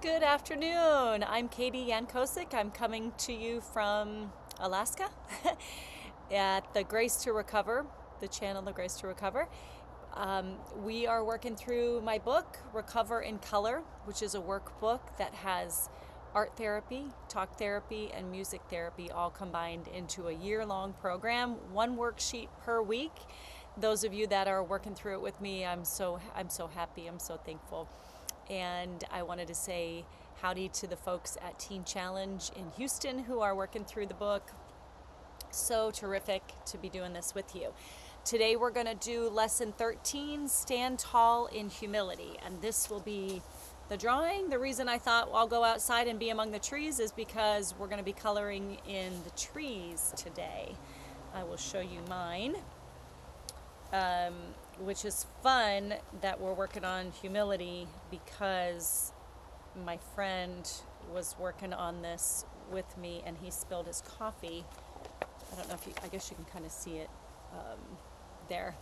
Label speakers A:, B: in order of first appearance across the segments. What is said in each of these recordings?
A: Good afternoon. I'm Katie Yankosik. I'm coming to you from Alaska at the Grace to Recover, the channel The Grace to Recover. We are working through my book, Recover in Color, which is a workbook that has art therapy, talk therapy, and music therapy all combined into a year-long program, one worksheet per week. Those of you that are working through it with me, I'm so happy. I'm so thankful. And I wanted to say howdy to the folks at Teen Challenge in Houston who are working through the book. So terrific to be doing this with you. Today we're going to do lesson 13, Stand Tall in Humility. And this will be the drawing. The reason I thought I'll go outside and be among the trees is because we're going to be coloring in the trees today. I will show you mine. Which is fun that we're working on humility because my friend was working on this with me and he spilled his coffee. I don't know if I guess you can kind of see it there.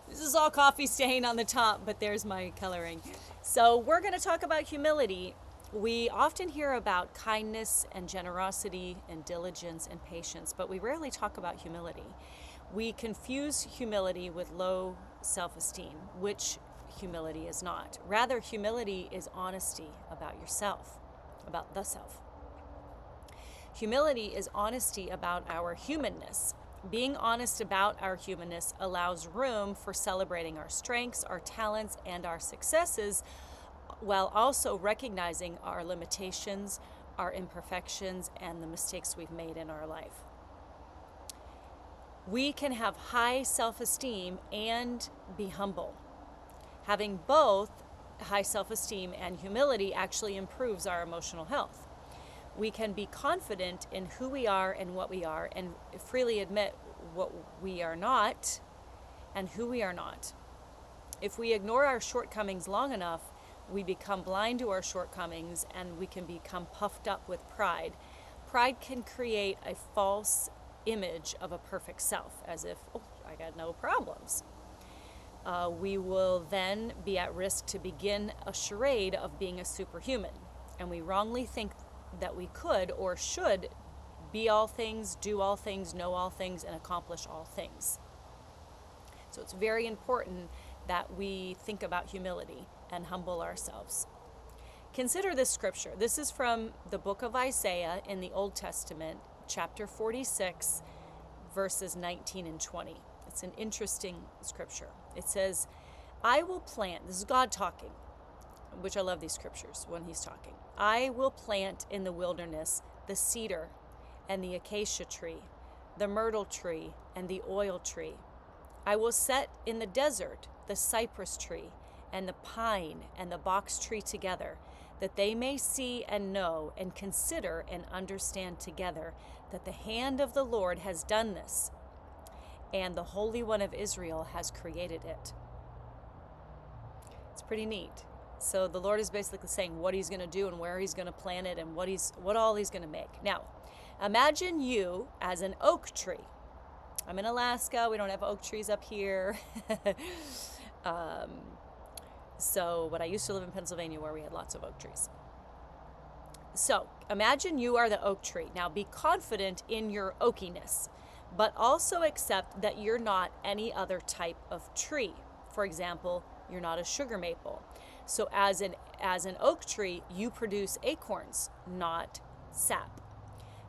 A: This is all coffee stain on the top, but there's my coloring. So we're going to talk about humility. We often hear about kindness and generosity and diligence and patience, but we rarely talk about humility. We confuse humility with low self-esteem, which humility is not. Rather, humility is honesty about yourself, about the self. Humility is honesty about our humanness. Being honest about our humanness allows room for celebrating our strengths, our talents, and our successes, while also recognizing our limitations, our imperfections, and the mistakes we've made in our life. We can have high self-esteem and be humble. Having both high self-esteem and humility actually improves our emotional health. We can be confident in who we are and what we are and freely admit what we are not and who we are not. If we ignore our shortcomings long enough, we become blind to our shortcomings and we can become puffed up with pride. Pride can create a false image of a perfect self, as if, oh, I got no problems. We will then be at risk to begin a charade of being a superhuman, and we wrongly think that we could or should be all things, do all things, know all things, and accomplish all things. So it's very important that we think about humility and humble ourselves. Consider this scripture. This is from the book of Isaiah in the Old Testament, chapter 46, verses 19 and 20. It's an interesting scripture. It says, I will plant, this is God talking, which I love these scriptures when he's talking. I will plant in the wilderness the cedar and the acacia tree, the myrtle tree and the oil tree. I will set in the desert the cypress tree and the pine and the box tree together, that they may see and know and consider and understand together that the hand of the Lord has done this, and the Holy One of Israel has created it. It's pretty neat. So the Lord is basically saying what he's going to do and where he's going to plant it and what all he's going to make. Now, imagine you as an oak tree. I'm in Alaska. We don't have oak trees up here. But I used to live in Pennsylvania where we had lots of oak trees. So imagine you are the oak tree. Now be confident in your oakiness, but also accept that you're not any other type of tree. For example, you're not a sugar maple. So as an oak tree, you produce acorns, not sap.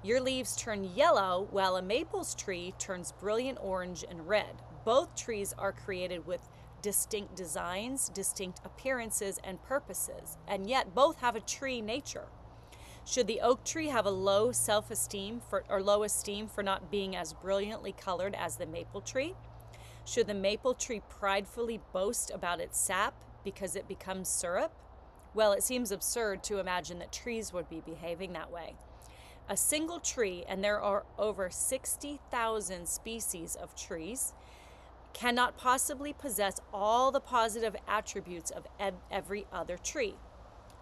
A: Your leaves turn yellow while a maple's tree turns brilliant orange and red. Both trees are created with distinct designs, distinct appearances, and purposes, and yet both have a tree nature. Should the oak tree have a low esteem for not being as brilliantly colored as the maple tree? Should the maple tree pridefully boast about its sap because it becomes syrup? Well, it seems absurd to imagine that trees would be behaving that way. A single tree, and there are over 60,000 species of trees, cannot possibly possess all the positive attributes of every other tree.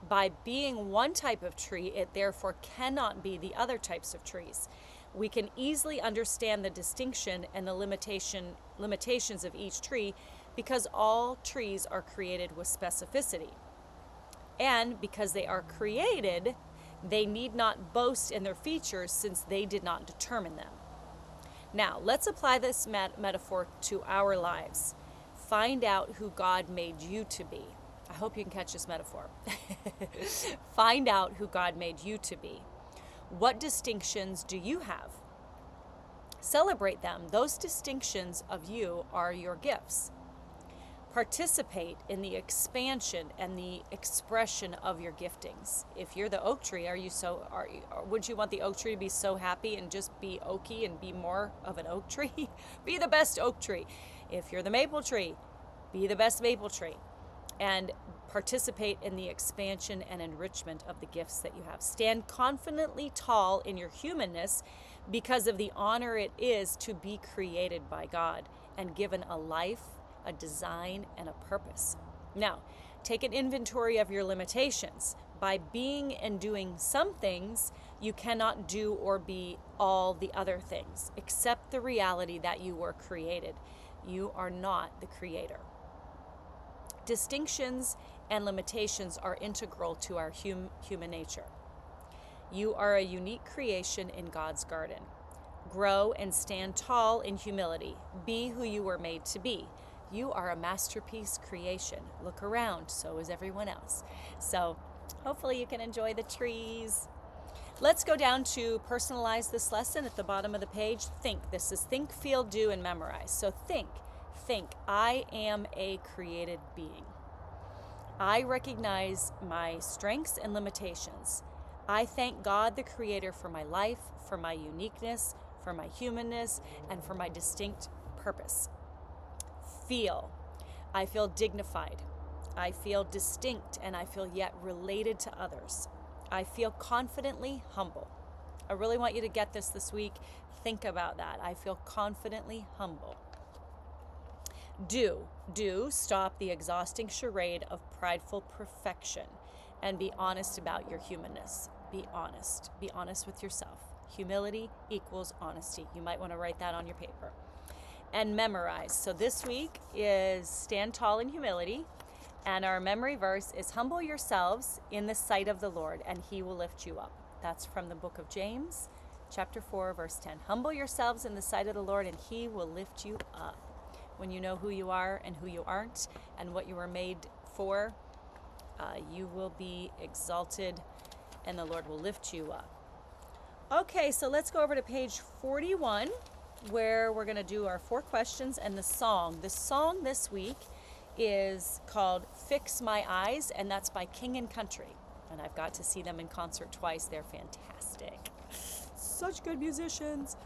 A: By being one type of tree, it therefore cannot be the other types of trees. We can easily understand the distinction and the limitations of each tree because all trees are created with specificity. And because they are created, they need not boast in their features since they did not determine them. Now, let's apply this metaphor to our lives. Find out who God made you to be. I hope you can catch this metaphor. Find out who God made you to be. What distinctions do you have? Celebrate them. Those distinctions of you are your gifts. Participate in the expansion and the expression of your giftings. If you're the oak tree, would you want the oak tree to be so happy and just be oaky and be more of an oak tree? Be the best oak tree. If you're the maple tree, be the best maple tree. And participate in the expansion and enrichment of the gifts that you have. Stand confidently tall in your humanness because of the honor it is to be created by God and given a life, a design, and a purpose. Now, take an inventory of your limitations. By being and doing some things, you cannot do or be all the other things. Accept the reality that you were created. You are not the creator. Distinctions and limitations are integral to our human nature. You are a unique creation in God's garden. Grow and stand tall in humility. Be who you were made to be. You are a masterpiece creation. Look around, so is everyone else. So hopefully you can enjoy the trees. Let's go down to personalize this lesson at the bottom of the page. Think. This is think, feel, do, and memorize. So think. I am a created being. I recognize my strengths and limitations. I thank God, the Creator, for my life, for my uniqueness, for my humanness, and for my distinct purpose. Feel. I feel dignified. I feel distinct, and I feel yet related to others. I feel confidently humble. I really want you to get this week. Think about that. I feel confidently humble. Do. Stop the exhausting charade of prideful perfection and be honest about your humanness. Be honest. Be honest with yourself. Humility equals honesty. You might want to write that on your paper. And memorize. So this week is stand tall in humility. And our memory verse is humble yourselves in the sight of the Lord, and he will lift you up. That's from the book of James, chapter 4, verse 10. Humble yourselves in the sight of the Lord, and he will lift you up. When you know who you are and who you aren't and what you were made for, you will be exalted and the Lord will lift you up. Okay, so let's go over to page 41 where we're going to do our 4 questions and the song. The song this week is called Fix My Eyes, and that's by King and Country. And I've got to see them in concert twice. They're fantastic. Such good musicians.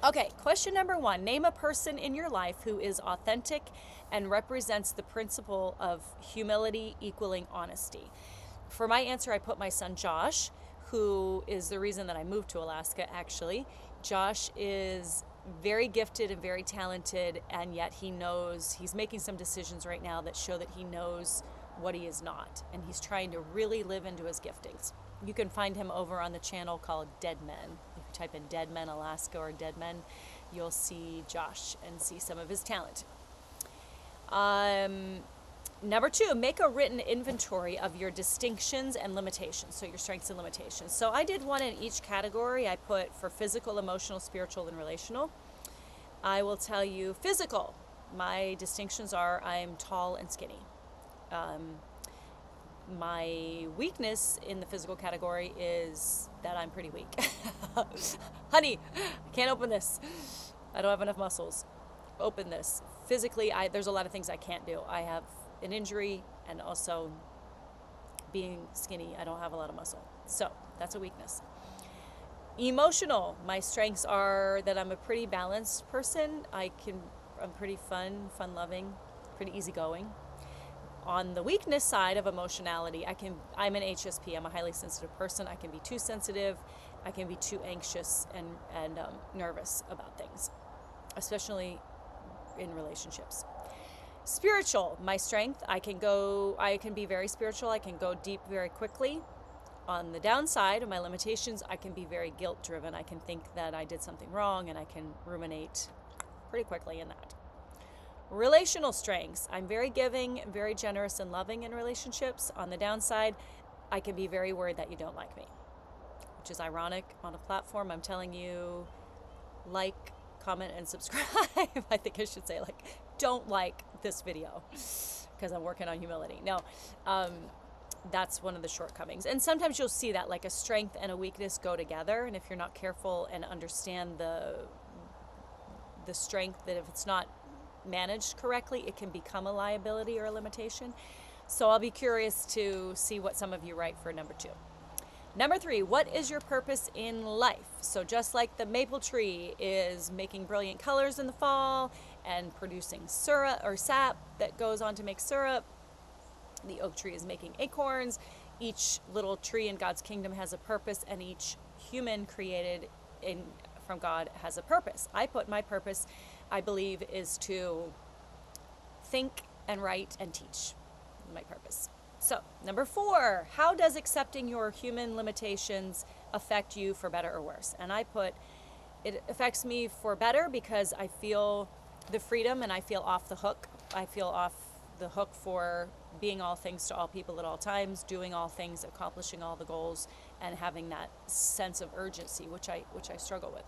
A: Okay, question number 1. Name a person in your life who is authentic and represents the principle of humility equaling honesty. For my answer, I put my son Josh, who is the reason that I moved to Alaska, actually. Josh is very gifted and very talented, and yet he's making some decisions right now that show that he knows what he is not, and he's trying to really live into his giftings. You can find him over on the channel called Dead Men. If you type in Dead Men Alaska or Dead Men, you'll see Josh and see some of his talent. Number 2, make a written inventory of your distinctions and limitations, so your strengths and limitations. So I did one in each category. I put for physical, emotional, spiritual, and relational. I will tell you physical. My distinctions are I'm tall and skinny. My weakness in the physical category is that I'm pretty weak. Honey, I can't open this. I don't have enough muscles. Open this. Physically, there's a lot of things I can't do. I have an injury, and also being skinny, I don't have a lot of muscle. So that's a weakness. Emotional. My strengths are that I'm a pretty balanced person. I'm pretty fun-loving, pretty easygoing. On the weakness side of emotionality, I'm an HSP. I'm a highly sensitive person. I can be too sensitive. I can be too anxious and nervous about things, especially in relationships. Spiritual, my strength, I can be very spiritual. I can go deep very quickly. On the downside of my limitations, I can be very guilt-driven. I can think that I did something wrong, and I can ruminate pretty quickly in that. Relational strengths. I'm very giving, very generous and loving in relationships. On the downside, I can be very worried that you don't like me, which is ironic on a platform. I'm telling you, like, comment, and subscribe. I think I should say, like, don't like this video because I'm working on humility. No, that's one of the shortcomings. And sometimes you'll see that, like, a strength and a weakness go together. And if you're not careful and understand the strength, that if it's not managed correctly, it can become a liability or a limitation. So I'll be curious to see what some of you write for number 2. Number 3, what is your purpose in life? So just like the maple tree is making brilliant colors in the fall and producing syrup or sap that goes on to make syrup, the oak tree is making acorns. Each little tree in God's kingdom has a purpose, and each human created from God has a purpose. I put my purpose, I believe, is to think and write and teach. My purpose. So, number 4, how does accepting your human limitations affect you for better or worse? And I put, it affects me for better because I feel the freedom and I feel off the hook. I feel off the hook for being all things to all people at all times, doing all things, accomplishing all the goals, and having that sense of urgency, which I struggle with.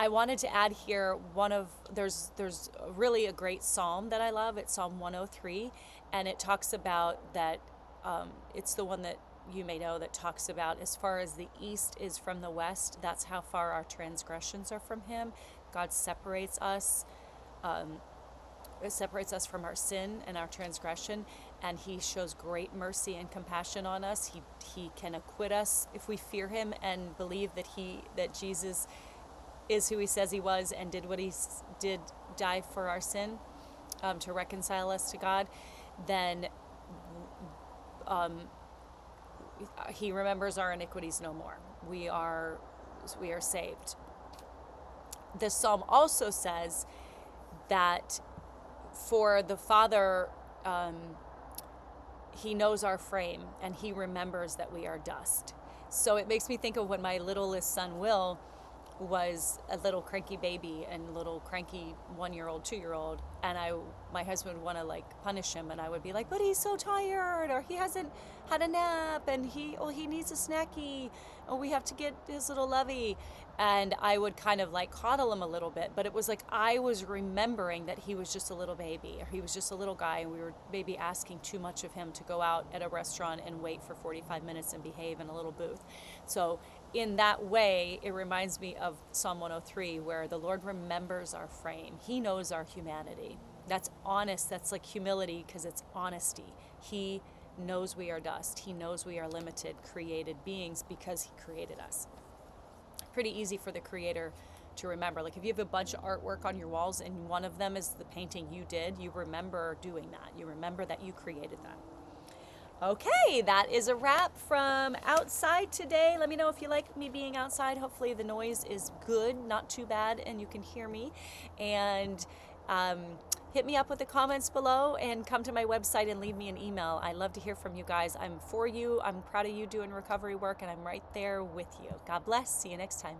A: I wanted to add here there's really a great psalm that I love. It's Psalm 103, and it talks about that, it's the one that you may know that talks about as far as the east is from the west, that's how far our transgressions are from him. God separates us. It separates us from our sin and our transgression, and he shows great mercy and compassion on us. He can acquit us if we fear him and believe that Jesus is who he says he was and did what he did, die for our sin, to reconcile us to God. Then he remembers our iniquities no more. We are saved. This psalm also says that for the Father, he knows our frame and he remembers that we are dust. So it makes me think of when my littlest son, Will, was a little cranky baby and little cranky 1-year-old, 2-year-old, and my husband would want to like punish him, and I would be like, but he's so tired, or he hasn't had a nap, and he needs a snacky, or we have to get his little lovey, and I would kind of like coddle him a little bit, but it was like I was remembering that he was just a little baby, or he was just a little guy, and we were maybe asking too much of him to go out at a restaurant and wait for 45 minutes and behave in a little booth. So in that way, it reminds me of Psalm 103, where the Lord remembers our frame. He knows our humanity. That's honest. That's like humility, because it's honesty. He knows we are dust. He knows we are limited, created beings because he created us. Pretty easy for the Creator to remember. Like if you have a bunch of artwork on your walls and one of them is the painting you did, you remember doing that. You remember that you created that. Okay, that is a wrap from outside today. Let me know if you like me being outside. Hopefully the noise is good, not too bad, and you can hear me. And hit me up with the comments below and come to my website and leave me an email. I love to hear from you guys. I'm for you. I'm proud of you doing recovery work, and I'm right there with you. God bless. See you next time.